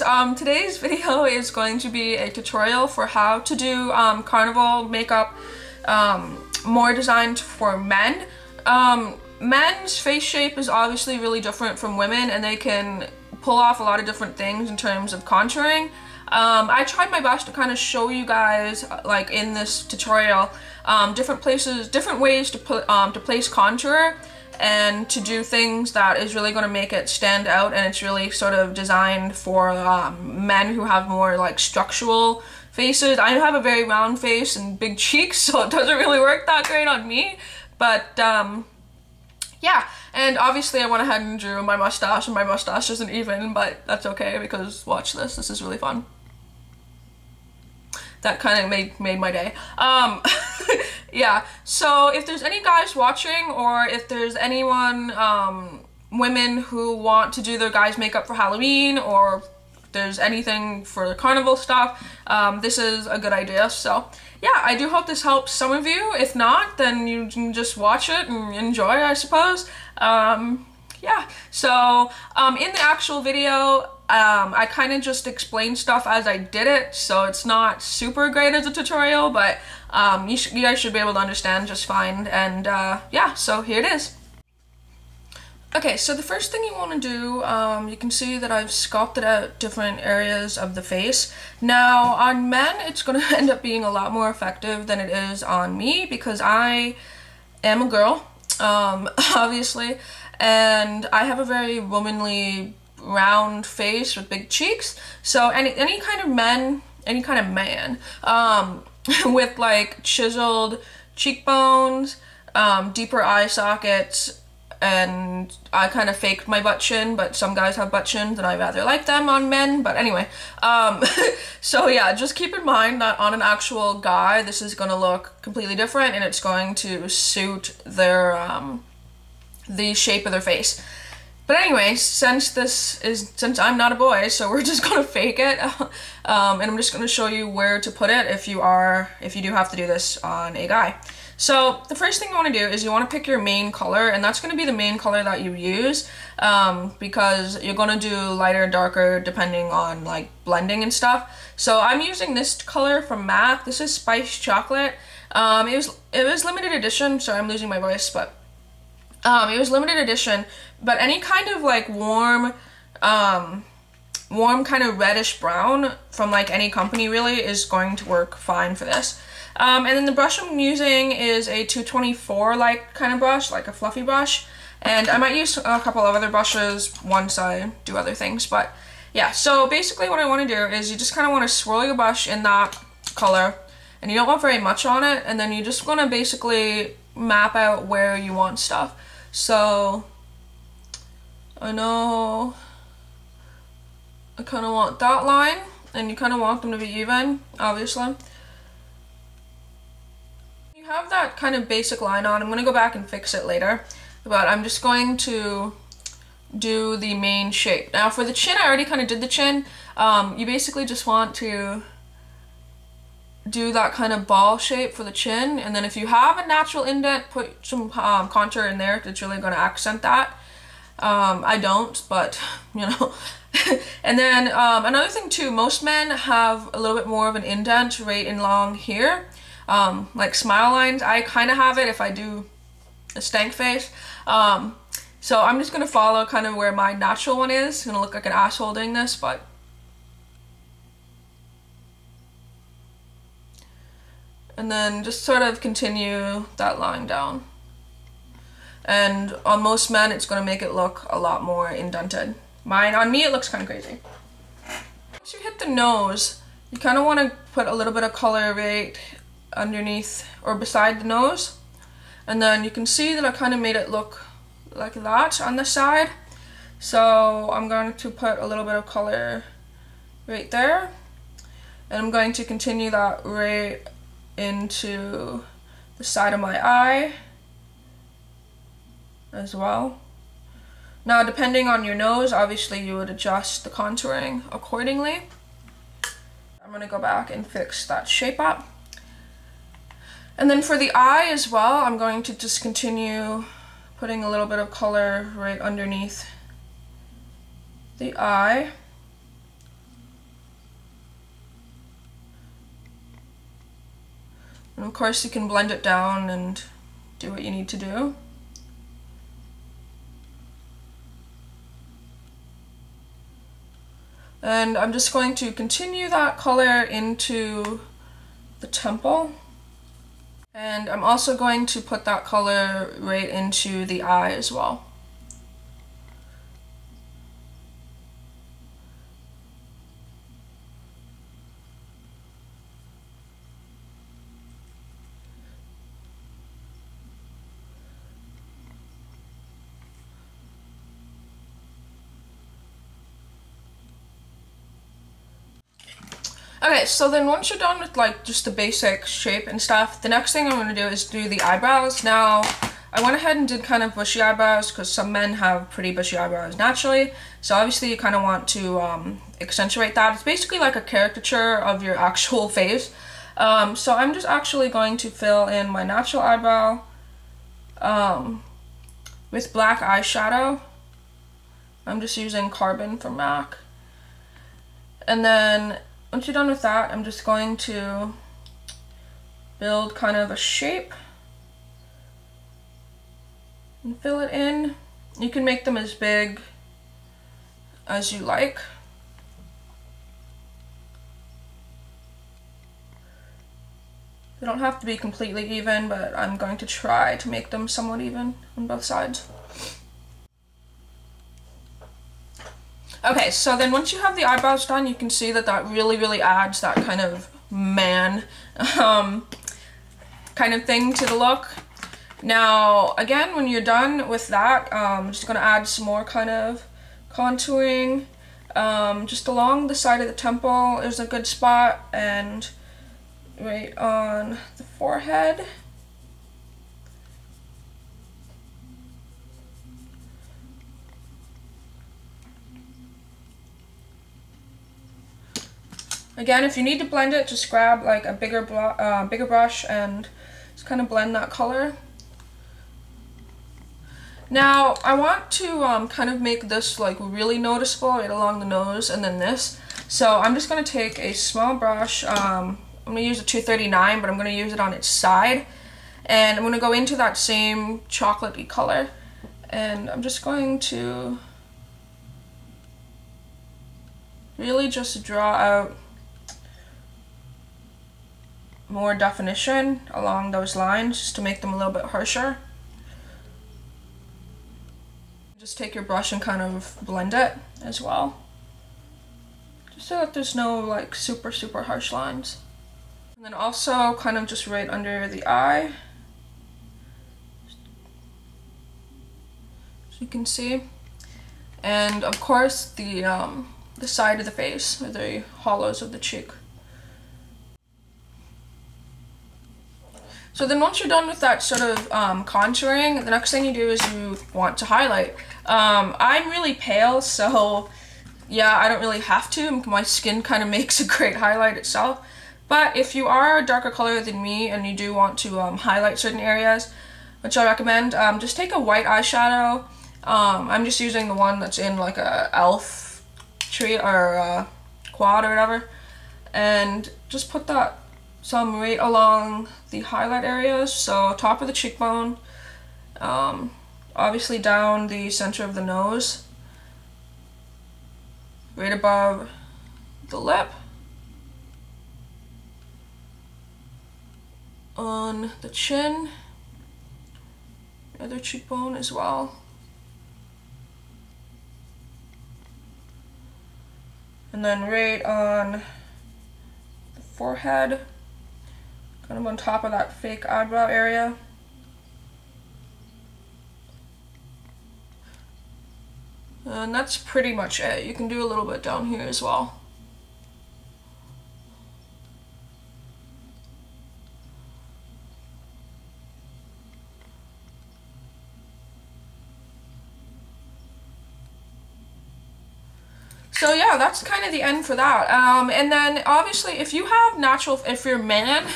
guys, today's video is going to be a tutorial for how to do carnival makeup more designed for men. Men's face shape is obviously really different from women, and they can pull off a lot of different things in terms of contouring. I tried my best to kind of show you guys, like in this tutorial, different ways to put to place contour and to do things that is really going to make it stand out, and it's really sort of designed for men who have more like structural faces. I have a very round face and big cheeks, so it doesn't really work that great on me, but yeah. And obviously I went ahead and drew my mustache, and my mustache isn't even, but that's okay because watch this, this is really fun. That kind of made my day. Yeah, so if there's any guys watching, or if there's anyone, women who want to do their guys' makeup for Halloween, or if there's anything for the carnival stuff, this is a good idea. So yeah, I do hope this helps some of you. If not, then you can just watch it and enjoy, I suppose. Yeah, so in the actual video, I kind of just explained stuff as I did it, so it's not super great as a tutorial, but you guys should be able to understand just fine. And yeah, so here it is. Okay, so the first thing you want to do, you can see that I've sculpted out different areas of the face. Now, on men, it's going to end up being a lot more effective than it is on me, because I am a girl, obviously, and I have a very womanly round face with big cheeks. So any kind of man with like chiseled cheekbones, deeper eye sockets, and I kind of faked my butt chin, but some guys have butt chins and I rather like them on men. But anyway, so yeah, just keep in mind that on an actual guy this is going to look completely different, and it's going to suit their the shape of their face. But anyway, since I'm not a boy, so we're just gonna fake it, and I'm just gonna show you where to put it if you do have to do this on a guy. So the first thing you want to do is you want to pick your main color, and that's going to be the main color that you use, because you're going to do lighter and darker depending on like blending and stuff. So I'm using this color from MAC. This is Spiced Chocolate. It was limited edition. Sorry, I'm losing my voice, but it was limited edition. But any kind of like warm kind of reddish brown from like any company really is going to work fine for this. And then the brush I'm using is a 224 like kind of brush, like a fluffy brush. And I might use a couple of other brushes once I do other things. But yeah, so basically what I want to do is you just kind of want to swirl your brush in that color, and you don't want very much on it, and then you just want to basically map out where you want stuff. So I know I kind of want that line, and you kind of want them to be even, obviously. You have that kind of basic line on. I'm going to go back and fix it later, but I'm just going to do the main shape. Now for the chin, I already kind of did the chin. You basically just want to do that kind of ball shape for the chin, and then if you have a natural indent, put some contour in there. It's really going to accent that. I don't, but you know. And then another thing too, most men have a little bit more of an indent right in long here, like smile lines. I kind of have it if I do a stank face. So I'm just going to follow kind of where my natural one is. It's going to look like an asshole doing this, but and then just sort of continue that line down. And on most men, it's going to make it look a lot more indented. On me, it looks kind of crazy. Once you hit the nose, you kind of want to put a little bit of color right underneath or beside the nose. And then you can see that I kind of made it look like that on the side. So I'm going to put a little bit of color right there. And I'm going to continue that right into the side of my eye as well. Now, depending on your nose, obviously you would adjust the contouring accordingly. I'm going to go back and fix that shape up. And then for the eye as well, I'm going to just continue putting a little bit of color right underneath the eye. And of course you can blend it down and do what you need to do. And I'm just going to continue that color into the temple. And I'm also going to put that color right into the eye as well. Okay, so then once you're done with like just the basic shape and stuff, the next thing I'm going to do is do the eyebrows. Now, I went ahead and did kind of bushy eyebrows because some men have pretty bushy eyebrows naturally. So obviously you kind of want to accentuate that. It's basically like a caricature of your actual face. So I'm just actually going to fill in my natural eyebrow with black eyeshadow. I'm just using Carbon from MAC. And then once you're done with that, I'm just going to build kind of a shape and fill it in. You can make them as big as you like. They don't have to be completely even, but I'm going to try to make them somewhat even on both sides. Okay, so then once you have the eyebrows done, you can see that that really adds that kind of man kind of thing to the look. Now, again, when you're done with that, I'm just going to add some more kind of contouring just along the side of the temple is a good spot, and right on the forehead. Again, if you need to blend it, just grab like a bigger brush and just kind of blend that color. Now, I want to kind of make this like really noticeable right along the nose and then this. So I'm just going to take a small brush. I'm going to use a 239, but I'm going to use it on its side. And I'm going to go into that same chocolatey color. And I'm just going to really just draw out more definition along those lines just to make them a little bit harsher. Just take your brush and kind of blend it as well, just so that there's no like super harsh lines. And then also kind of just right under the eye, as you can see, and of course the side of the face, or the hollows of the cheek. So then once you're done with that sort of contouring, the next thing you do is you want to highlight. I'm really pale, so yeah, I don't really have to. My skin kind of makes a great highlight itself. But if you are a darker color than me and you do want to highlight certain areas, which I recommend, just take a white eyeshadow. I'm just using the one that's in like a elf tree or quad or whatever, and just put that some right along the highlight areas, so top of the cheekbone, obviously down the center of the nose, right above the lip, on the chin, the other cheekbone as well, and then right on the forehead, kind of on top of that fake eyebrow area. And that's pretty much it. You can do a little bit down here as well. So yeah, that's kind of the end for that. And then obviously if you have natural, if you're a man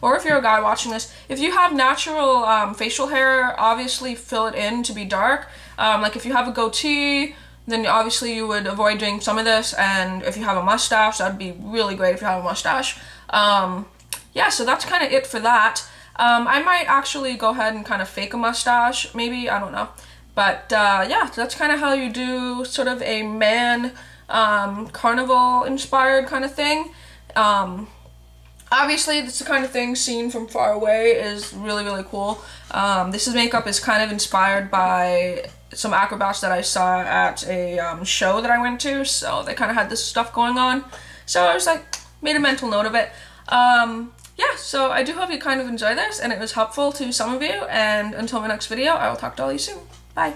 or if you're a guy watching this, if you have natural facial hair, obviously fill it in to be dark. Like if you have a goatee, then obviously you would avoid doing some of this, and if you have a mustache, that'd be really great if you have a mustache. yeah, so that's kind of it for that. I might actually go ahead and kind of fake a mustache, maybe, I don't know. But yeah, that's kind of how you do sort of a man carnival inspired kind of thing. Obviously, this is the kind of thing seen from far away is really, really cool. This makeup is kind of inspired by some acrobats that I saw at a show that I went to, so they kind of had this stuff going on. So I was like, made a mental note of it. Yeah, so I do hope you kind of enjoy this and it was helpful to some of you, and until my next video, I will talk to all you soon. Bye.